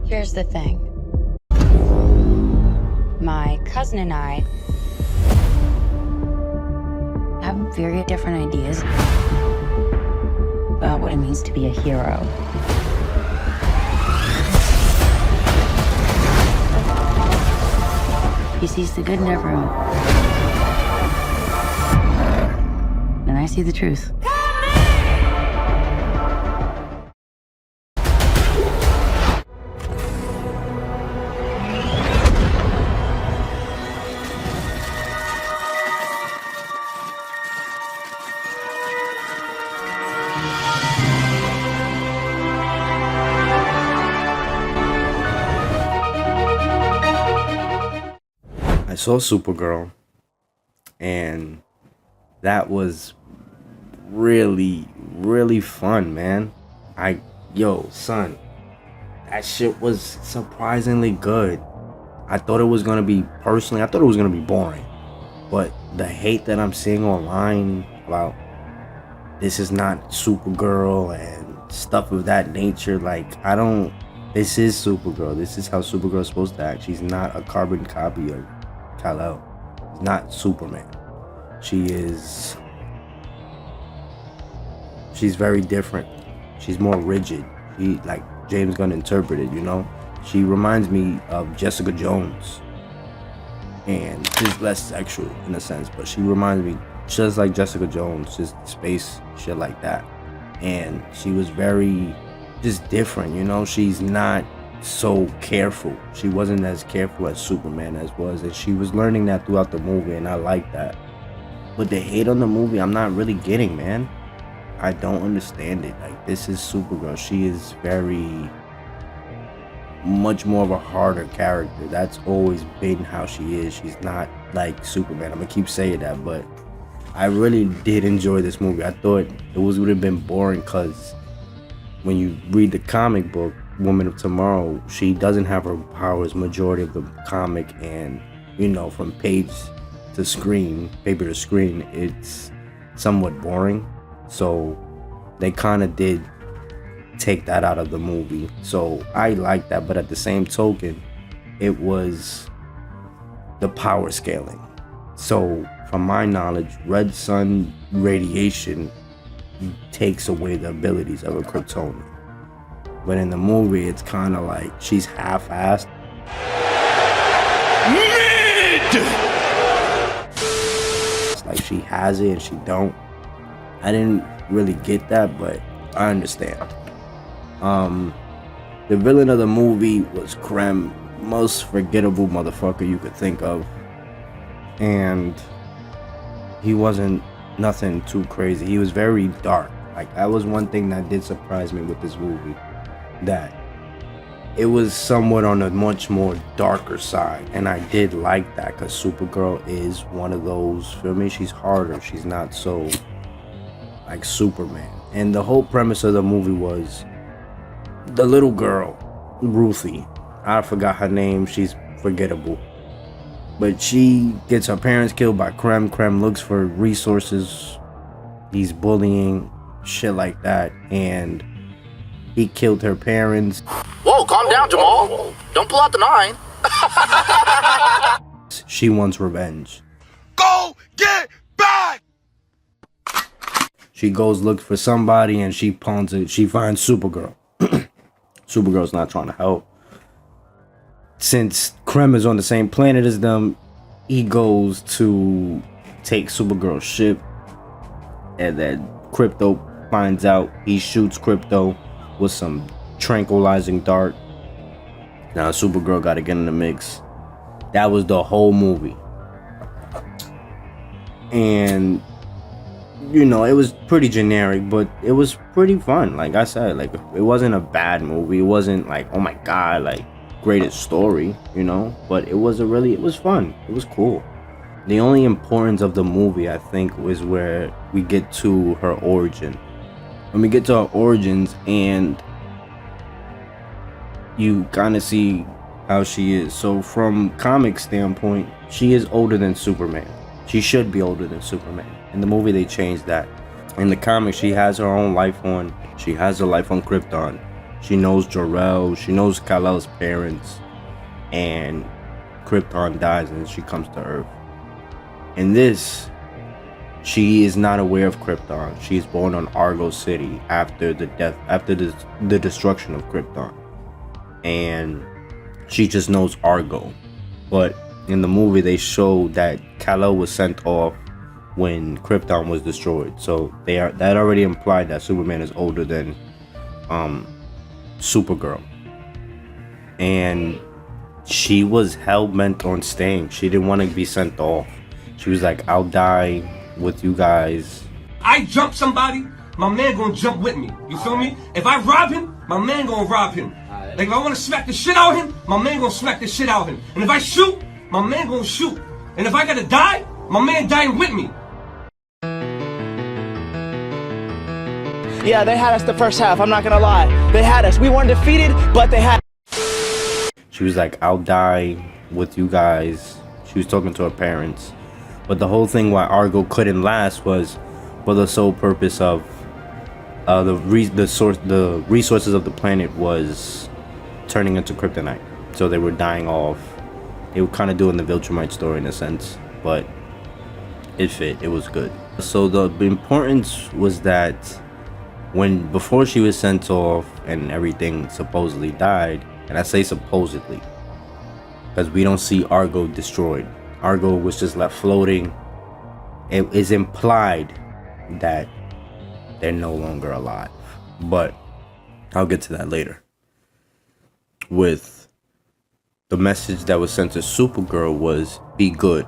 Here's the thing. My cousin and I have very different ideas about what it means to be a hero. He sees the good in everyone. And I see the truth. I saw Supergirl, and that was really, really fun, man. Son, that shit was surprisingly good. I thought it was gonna be boring, but the hate that I'm seeing online about this is not Supergirl and stuff of that nature, this is Supergirl. This is how Supergirl is supposed to act. She's not a carbon copy of Kal-El. She's not Superman. She's very different. She's more rigid. Like James Gunn interpreted, She reminds me of Jessica Jones. And she's less sexual in a sense, but she reminds me just like Jessica Jones, just space shit like that. And she was very just different, She's not so careful. She wasn't as careful as Superman was, and she was learning that throughout the movie, and I like that. But the hate on the movie, I'm not really getting, man. I don't understand it. Like, this is Supergirl. She is very much more of a harder character. That's always been how she is. She's not like Superman. I'm gonna keep saying that, but I really did enjoy this movie. I thought it would have been boring, because when you read the comic book, Woman of Tomorrow, she doesn't have her powers majority of the comic, and from paper to screen, it's somewhat boring. So they kind of did take that out of the movie. So I like that, but at the same token, it was the power scaling. So from my knowledge, red sun radiation takes away the abilities of a Kryptonian. But in the movie, it's kind of like she's half-assed. It's like she has it and she don't. I didn't really get that, but I understand. The villain of the movie was Krem, most forgettable motherfucker you could think of. And he wasn't nothing too crazy. He was very dark. Like, that was one thing that did surprise me with this movie. That it was somewhat on a much more darker side, and I did like that, because Supergirl is one of those, feel me, she's harder, she's not so like Superman. And the whole premise of the movie was the little girl, Ruthye, I forgot her name, she's forgettable, but she gets her parents killed by Krem looks for resources, he's bullying, shit like that, and he killed her parents. Whoa, calm down, Jamal. Don't pull out the 9. She wants revenge. Go get back! She goes look for somebody, and she pawns it. She finds Supergirl. Supergirl's not trying to help. Since Krem is on the same planet as them, he goes to take Supergirl's ship, and then Krypto finds out. He shoots Krypto with some tranquilizing dart. Now Supergirl got to get in the mix. That was the whole movie. And it was pretty generic, but it was pretty fun. Like I said, like, it wasn't a bad movie. It wasn't like, oh my god, like, greatest story, but it was fun. It was cool. The only importance of the movie, I think, was where we get to her origin. When we get to her origins, and you kind of see how she is. So from comic standpoint, she is older than Superman. She should be older than Superman. In the movie, they changed that. In the comics, she has her own life on. She has a life on Krypton. She knows Jor-El, she knows Kal-El's parents, and Krypton dies and she comes to Earth. In this, she is not aware of Krypton. She is born on Argo City after the destruction of Krypton, and she just knows Argo. But in the movie, they show that Kal-El was sent off when Krypton was destroyed. So that already implied that Superman is older than Supergirl, and she was hell-bent on staying. She didn't want to be sent off. She was like, I'll die with you guys. I jump somebody, my man gonna jump with me. You feel me? If I rob him, my man gonna rob him. Like if I wanna smack the shit out of him, my man gonna smack the shit out of him. And if I shoot, my man gonna shoot. And if I gotta die, my man dying with me. Yeah, they had us the first half, I'm not gonna lie. They had us. We weren't defeated, but they had. She was like, I'll die with you guys. She was talking to her parents. But the whole thing why Argo couldn't last was for the sole purpose of the resources of the planet was turning into kryptonite. So they were dying off. They were kind of doing the Viltrumite story in a sense, but it fit. It was good. So the importance was that before she was sent off and everything supposedly died, and I say supposedly because we don't see Argo destroyed. Argo was just left floating. It is implied that they're no longer alive, but I'll get to that later. With the message that was sent to Supergirl was be good,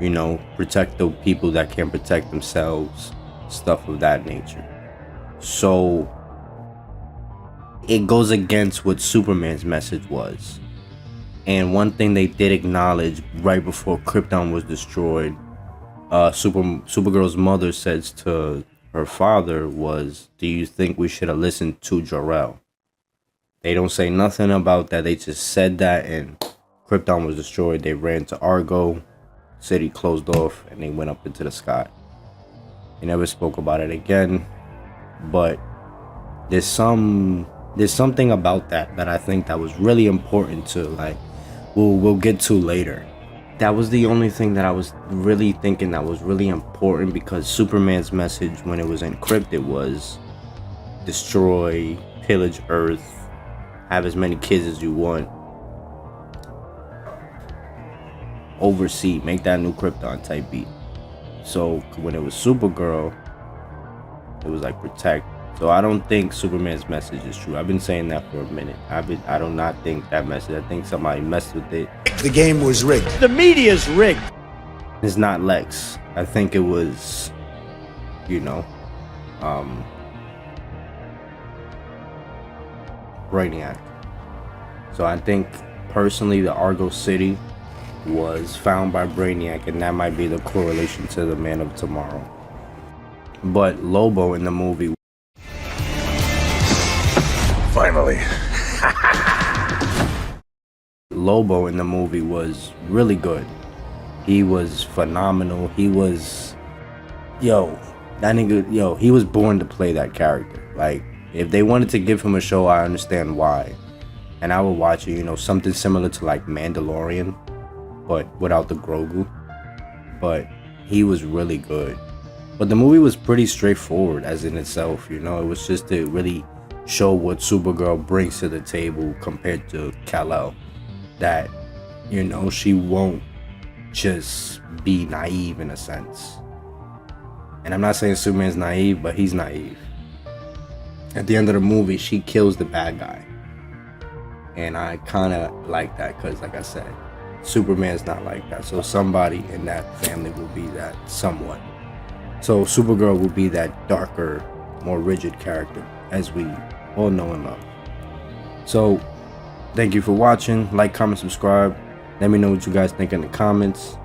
you know, protect the people that can't protect themselves, stuff of that nature. So it goes against what Superman's message was. And one thing they did acknowledge right before Krypton was destroyed, Supergirl's mother says to her father was, do you think we should have listened to Jor-El? They don't say nothing about that. They just said that, and Krypton was destroyed. They ran to Argo, city closed off, and they went up into the sky. They never spoke about it again. But there's something about that I think that was really important to, like, we'll get to later. That was the only thing that I was really thinking that was really important, because Superman's message when it was encrypted was destroy, pillage Earth, have as many kids as you want, oversee, make that new Krypton type beat. So when it was Supergirl, it was like protect. So I don't think Superman's message is true. I've been saying that for a minute. I do not think that message. I think somebody messed with it. The game was rigged. The media's rigged. It's not Lex. I think it was, you know, Brainiac. So I think personally the Argo City was found by Brainiac, and that might be the correlation to the Man of Tomorrow. But Lobo in the movie, Finally. Lobo in the movie was really good. He was phenomenal. He was, he was born to play that character. Like, if they wanted to give him a show, I understand why. And I would watch it, you know, something similar to like Mandalorian, but without the Grogu. But he was really good. But the movie was pretty straightforward as in itself, you know. It was just to really show what Supergirl brings to the table compared to Kal-El. That, you know, she won't just be naive in a sense. And I'm not saying Superman's naive, but he's naive. At the end of the movie, she kills the bad guy. And I kind of like that because, like I said, Superman's not like that. So somebody in that family will be that somewhat. So Supergirl will be that darker, more rigid character, as we all know and love. So thank you for watching. Like, comment, subscribe. Let me know what you guys think in the comments.